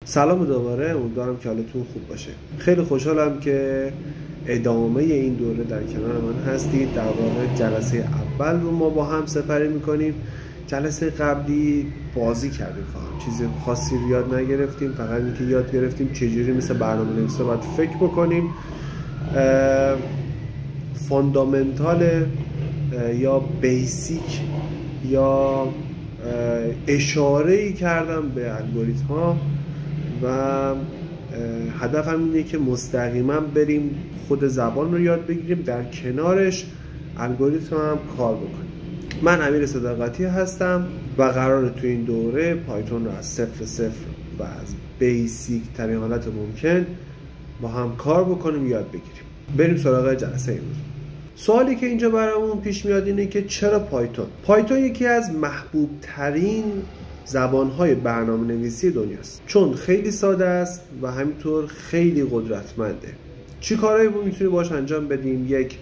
سلام دوباره، امیدوارم که حالتون خوب باشه. خیلی خوشحالم که ادامه این دوره در کنار من هستید. در واقع جلسه اول رو ما با هم سپری میکنیم. جلسه قبلی بازی کردیم، فقط چیز خاصی رو یاد نگرفتیم، فقط اینکه یاد گرفتیم چجوری مثل برنامه‌نویسی باید فکر بکنیم. فاندامنتال یا بیسیک یا اشاره‌ای کردم به الگوریتم ها و هدفم اینه که مستقیما بریم خود زبان رو یاد بگیریم، در کنارش الگوریتم هم کار بکنیم. من امیر صداقتی هستم و قراره تو این دوره پایتون رو از صفر و از بیسیک ترین حالت ممکن با هم کار بکنیم، یاد بگیریم. بریم سراغ جلسه امروز. سوالی که اینجا برامون پیش میاد اینه که چرا پایتون یکی از محبوب ترین زبانهای برنامه نویسی دنیاست، چون خیلی ساده است و همینطور خیلی قدرتمنده. چی کارهایی میتونیم باش انجام بدیم؟ یک،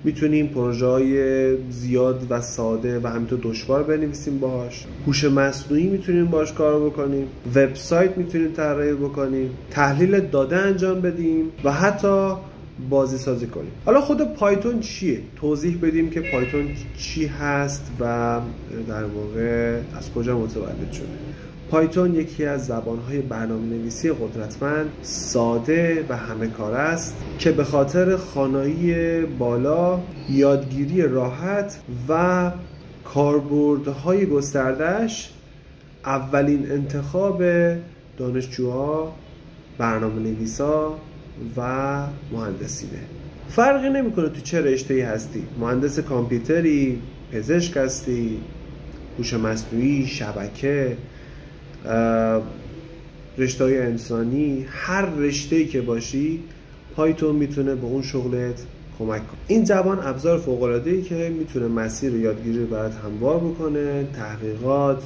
میتونیم پروژه‌های زیاد و ساده و همینطور دشوار بنویسیم باهاش. هوش مصنوعی میتونیم باش کار بکنیم، وبسایت میتونیم طراحی بکنیم، تحلیل داده انجام بدیم و حتی بازی سازی کنیم. حالا خود پایتون چیه؟ توضیح بدیم که پایتون چی هست و در واقع از کجا متولد شده. پایتون یکی از زبانهای برنامه نویسی قدرتمند، ساده و همه کار است که به خاطر خوانایی بالا، یادگیری راحت و کاربردهای گسترده‌اش اولین انتخاب دانشجوها، برنامه نویسا و مهندسینه. فرقی نمیکنه تو چه رشته‌ای هستی، مهندس کامپیوتری، پزشک هستی، هوش مصنوعی، شبکه، رشته‌های انسانی، هر رشته‌ای که باشی پایتون میتونه به اون شغلت کمک کنه. این زبان ابزار فوق‌العاده‌ای که میتونه مسیر یادگیری رو برات هموار بکنه، تحقیقات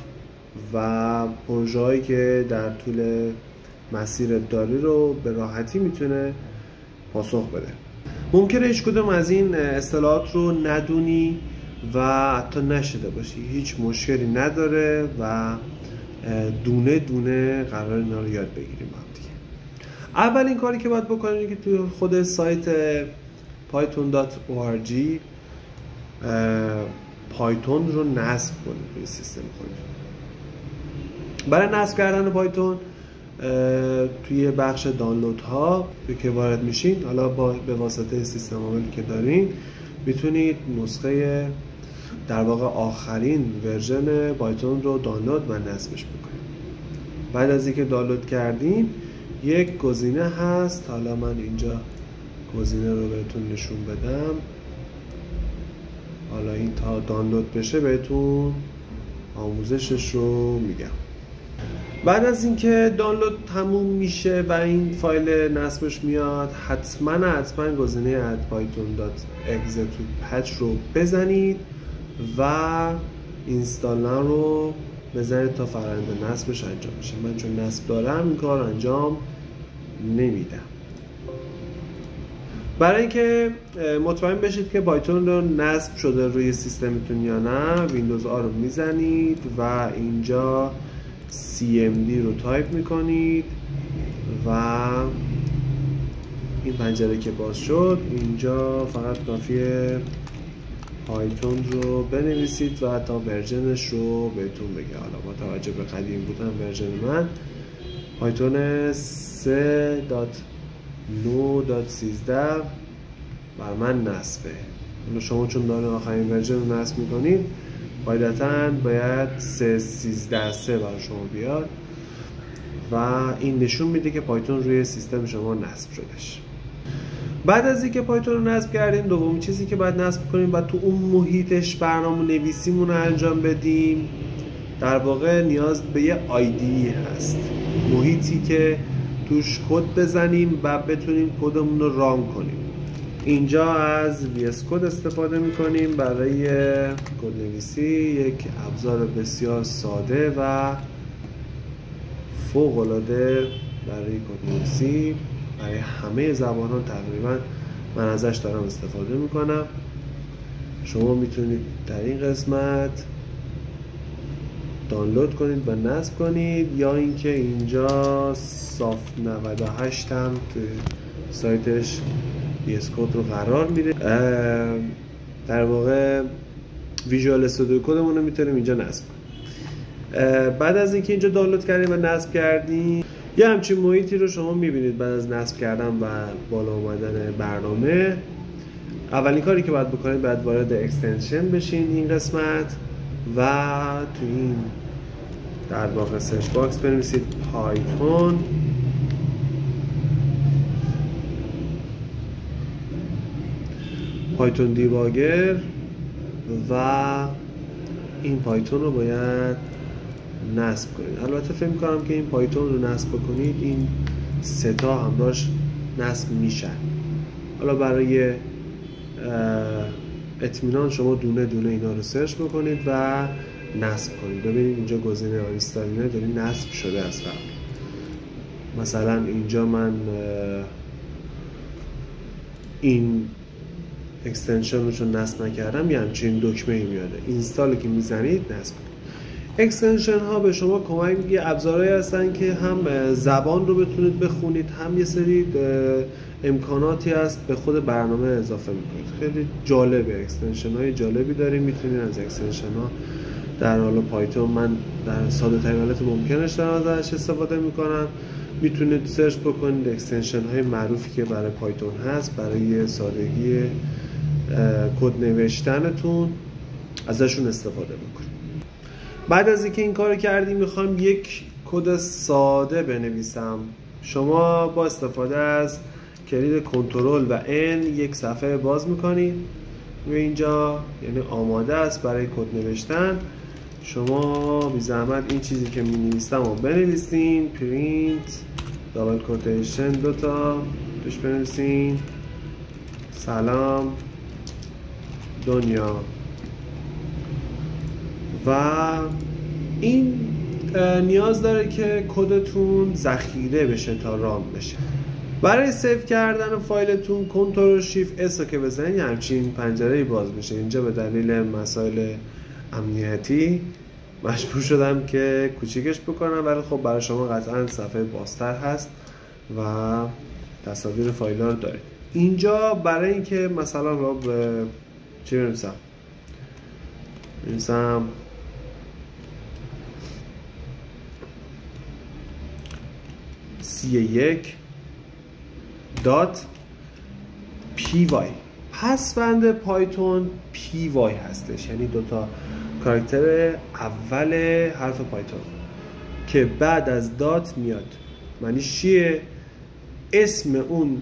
و پروژه‌هایی که در طول مسیر داری رو به راحتی میتونه پاسخ بده. ممکنه هیچ کدوم از این اصطلاحات رو ندونی و حتی نشده باشی، هیچ مشکلی نداره و دونه دونه قرار اینا رو یاد بگیریم با هم دیگه. اولین کاری که باید بکنید اینه که توی خود سایت python.org پایتون رو نصب کنید روی سیستم خودتون. برای نصب کردن پایتون توی بخش دانلود ها که وارد میشین، حالا به واسطه سیستم عاملی که دارین میتونید نسخه در واقع آخرین ورژن پایتون رو دانلود و نصبش بکنید. بعد از اینکه دانلود کردین یک گزینه هست، حالا من اینجا گزینه رو بهتون نشون بدم. حالا این تا دانلود بشه بهتون آموزشش رو میگم. بعد از اینکه دانلود تموم میشه و این فایل نصبش میاد، حتما گزینه python.exe to patch رو بزنید و اینستال رو بزنید تا فرآیند نصبش انجام بشه. من چون نصب دارم این کار انجام نمیدم. برای اینکه مطمئن بشید که پایتون رو نصب شده روی سیستمتون یا نه، ویندوز آر رو میزنید و اینجا cmd رو تایپ میکنید و این پنجره که باز شد اینجا فقط کافیه پایتون رو بنویسید و تا ورژنش رو بهتون بگه. حالا با توجه به قدیم بودن ورژن من پایتون 3.9.13 بر من نصبه. شما چون دارین آخرین ورژن رو نصب میکنید قاعدتاً باید 3.13.3 برای شما بیاد و این نشون میده که پایتون روی سیستم شما نصب شدش. بعد از اینکه پایتون رو نصب کردیم، دومین چیزی که باید نصب کنیم و تو اون محیطش برنامه نویسیمون رو انجام بدیم، در واقع نیاز به یه آیدی هست، محیطی که توش کد بزنیم و بتونیم کدمون رو ران کنیم. اینجا از VS Code استفاده میکنیم برای کدنویسی، یک ابزار بسیار ساده و فوق‌العاده برای کدنویسی. برای همه زبان‌ها تقریبا من ازش دارم استفاده میکنم. شما میتونید در این قسمت دانلود کنید و نصب کنید، یا اینکه اینجا صاف 98 هم تو سایتش VS Code رو قرار میده. در واقع ویژوال استودیو کدمون رو میتونیم اینجا نصب کنیم. بعد از اینکه اینجا دانلود کردیم و نصب کردیم، یه همچین محیطی رو شما میبینید بعد از نصب کردن و بالا اومدن برنامه. اولین کاری که باید بکنید باید وارد اکستنشن بشین این قسمت و تو این در واقع سرچ باکس بنویسید پایتون دیباگر و این پایتون رو باید نصب کنید. البته فکر می‌کنم که این پایتون رو نصب بکنید این سه تا همراهش نصب میشن. حالا برای اطمینان شما دونه دونه اینا رو سرچ بکنید و نصب کنید. ببینید اینجا گزینه آنستالینه داره نصب شده از قبل. مثلا اینجا من این اکستنشن رو چون نصب نکردم یه همچین دکمه ای میاده. اینستال که میزنید نصب کنید. اکستنشن ها به شما کمک میگه، ابزارهایی هستن که هم زبان رو بتونید بخونید، هم یه سری امکاناتی هست به خود برنامه اضافه میکنید. خیلی جالبه، اکستنشن های جالبی داریم. میتونید از اکستنشن ها در حال پایتون من در ساده ترین حالت ممکنش دارم ازش استفاده میکنم. میتونید سرچ بکنید اکستنشن های معروفی که برای پایتون هست برای سادگی کد نوشتنتون ازشون استفاده بکنید. بعد از اینکه این کارو کردیم میخوام یک کد ساده بنویسم. شما با استفاده از کلید کنترل و N یک صفحه باز میکنید و اینجا یعنی آماده است برای کد نوشتن. شما بی زحمت این چیزی که می نویسم رو بنویسین، پرینت دابل کوتیشن دوتا توش بنویسین سلام دنیا و این نیاز داره که کدتون ذخیره بشه تا رام بشه. برای سیو کردن فایلتون کنترل شیفت اس رو که بزنید همچین پنجره‌ای باز میشه. اینجا به دلیل مسائل امنیتی مجبور شدم که کوچیکش بکنم، ولی خب برای شما قطعا صفحه بازتر هست و تصاویر فایل ها رو دارید. اینجا برای اینکه مثلا رو به چی بنویسم C1.py پسوند پایتون py هستش، یعنی دوتا کاراکتر اول حرف پایتون که بعد از دات میاد. معنیش چیه؟ اسم اون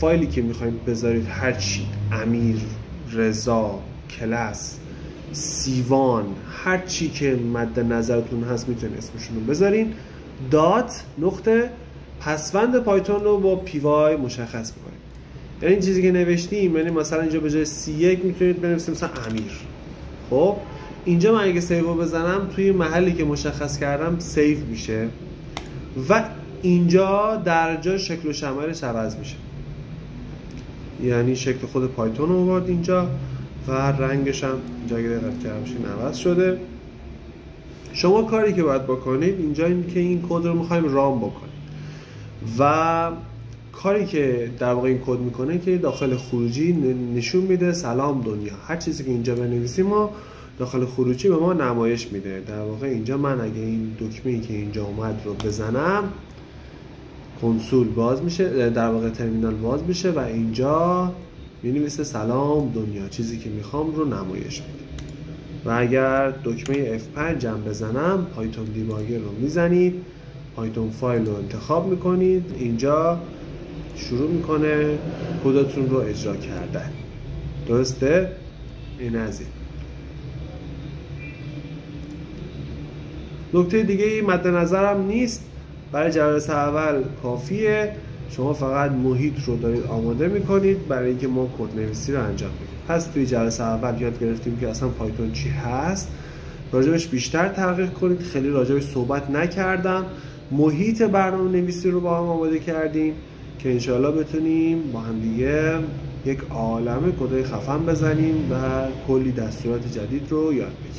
فایلی که میخوایم بذارید هرچی، امیر، رضا، کلاس، سیوان، هرچی که مد نظرتون هست میتونید اسمشون رو بذارین. دات نقطه پسوند پایتون رو با پی وای مشخص میکنید. یعنی این چیزی که نوشتیم، یعنی مثلا اینجا به جای C1 میتونید بنویسید مثلا امیر. خب اینجا من اگه سیو رو بزنم توی محلی که مشخص کردم سیو میشه و اینجا در جای شکل و شمایلش عوض میشه. یعنی شکل خود پایتون رو آورد اینجا و رنگش هم اینجا اگه دقت کرده باشین عوض شده. شما کاری که باید بکنید اینجا این که این کد رو میخوایم رام بکنیم و کاری که در واقع این کد میکنه که داخل خروجی نشون میده سلام دنیا. هر چیزی که اینجا بنویسیم ما داخل خروجی به ما نمایش میده. در واقع اینجا من اگه این دکمه‌ای که اینجا اومد رو بزنم کنسول باز میشه، در واقع ترمینال باز میشه و اینجا می‌نویسه سلام دنیا، چیزی که میخوام رو نمایش میده. و اگر دکمه F5 هم بزنم پایتون دیباگر رو میزنید، پایتون فایل رو انتخاب میکنید، اینجا شروع میکنه کدتون رو اجرا کردن. درسته؟ این از این. نکته دیگه مد نظرم نیست، برای جلسه اول کافیه. شما فقط محیط رو دارید آماده میکنید برای اینکه ما کد نویسی رو انجام بدیم. پس توی جلسه اول یاد گرفتیم که اصلا پایتون چی هست، راجبش بیشتر تحقیق کنید. خیلی راجبش صحبت نکردم. محیط برنامه نویسی رو با هم آماده کردیم که انشاءالله بتونیم با هم دیگه یک عالمه کدای خفن بزنیم و کلی دستورات جدید رو یاد بگیریم.